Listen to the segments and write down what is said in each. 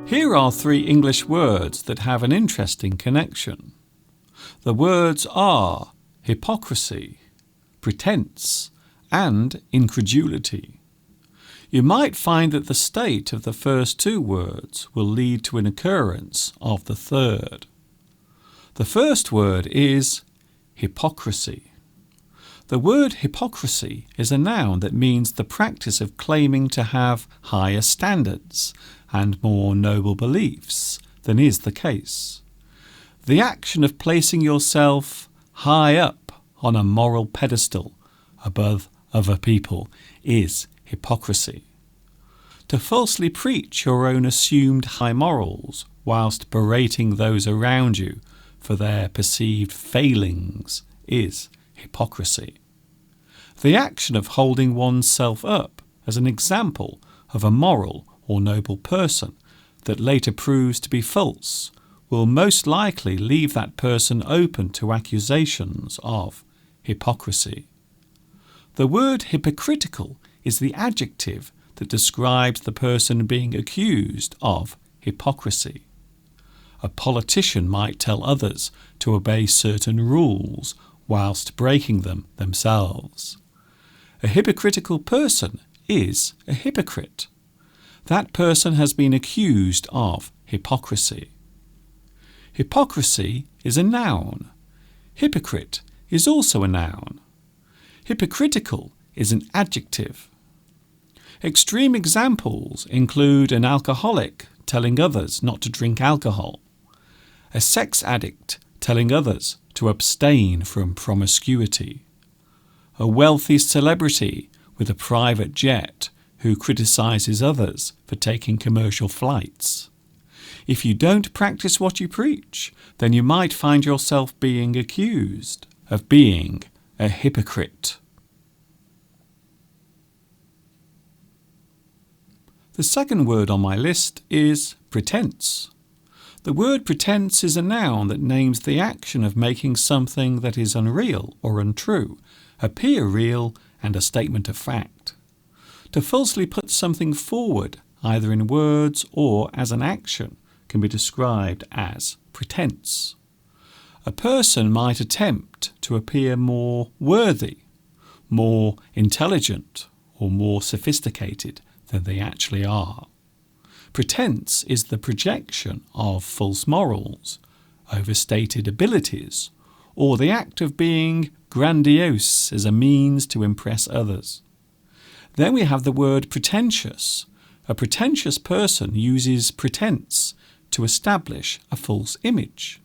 Here are three English words that have an interesting connection. The words are hypocrisy, pretense, and incredulity. You might find that the state of the first two words will lead to an occurrence of the third. The first word is hypocrisy. The word hypocrisy is a noun that means the practice of claiming to have higher standards and more noble beliefs than is the case. The action of placing yourself high up on a moral pedestal above other people is hypocrisy. To falsely preach your own assumed high morals whilst berating those around you for their perceived failings is hypocrisy. The action of holding oneself up as an example of a moral or noble person that later proves to be false will most likely leave that person open to accusations of hypocrisy. The word hypocritical is the adjective that describes the person being accused of hypocrisy. A politician might tell others to obey certain rules whilst breaking them themselves. A hypocritical person is a hypocrite. That person has been accused of hypocrisy. Hypocrisy is a noun. Hypocrite is also a noun. Hypocritical is an adjective. Extreme examples include an alcoholic telling others not to drink alcohol, a sex addict telling others to abstain from promiscuity, a wealthy celebrity with a private jet who criticises others for taking commercial flights. If you don't practice what you preach, then you might find yourself being accused of being a hypocrite. The second word on my list is pretense. The word pretense is a noun that names the action of making something that is unreal or untrue appear real and a statement of fact. To falsely put something forward, either in words or as an action, can be described as pretense. A person might attempt to appear more worthy, more intelligent, or more sophisticated than they actually are. Pretense is the projection of false morals, overstated abilities, or the act of being grandiose as a means to impress others. Then we have the word pretentious. A pretentious person uses pretense to establish a false image.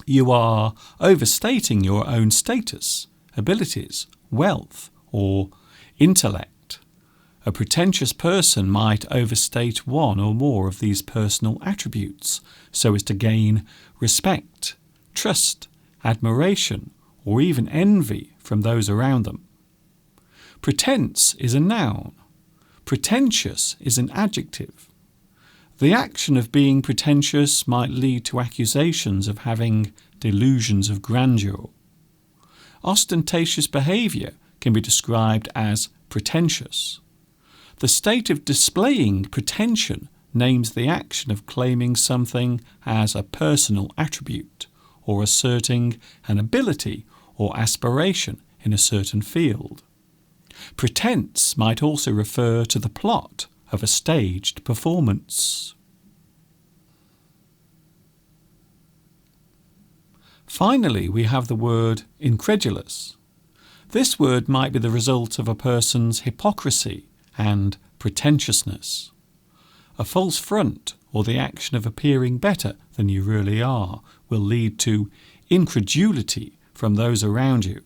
You are overstating your own status, abilities, wealth, or intellect. A pretentious person might overstate one or more of these personal attributes so as to gain respect, trust, admiration, or even envy from those around them. Pretense is a noun. Pretentious is an adjective. The action of being pretentious might lead to accusations of having delusions of grandeur. Ostentatious behaviour can be described as pretentious. The state of displaying pretension names the action of claiming something as a personal attribute or asserting an ability or aspiration in a certain field. Pretense might also refer to the plot of a staged performance. Finally, we have the word incredulous. This word might be the result of a person's hypocrisy and pretentiousness. A false front or the action of appearing better than you really are will lead to incredulity from those around you.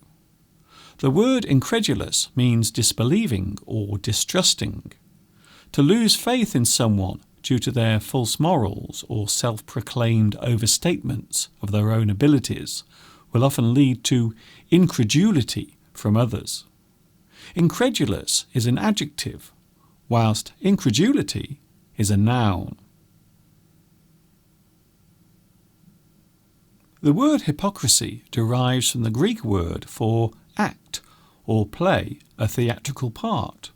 The word incredulous means disbelieving or distrusting. To lose faith in someone due to their false morals or self-proclaimed overstatements of their own abilities will often lead to incredulity from others. Incredulous is an adjective, whilst incredulity is a noun. The word hypocrisy derives from the Greek word for act or play a theatrical part.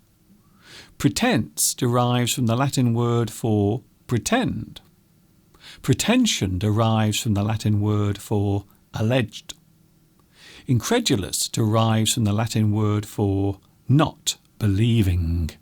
Pretense derives from the Latin word for pretend. Pretension derives from the Latin word for alleged. Incredulous derives from the Latin word for not believing.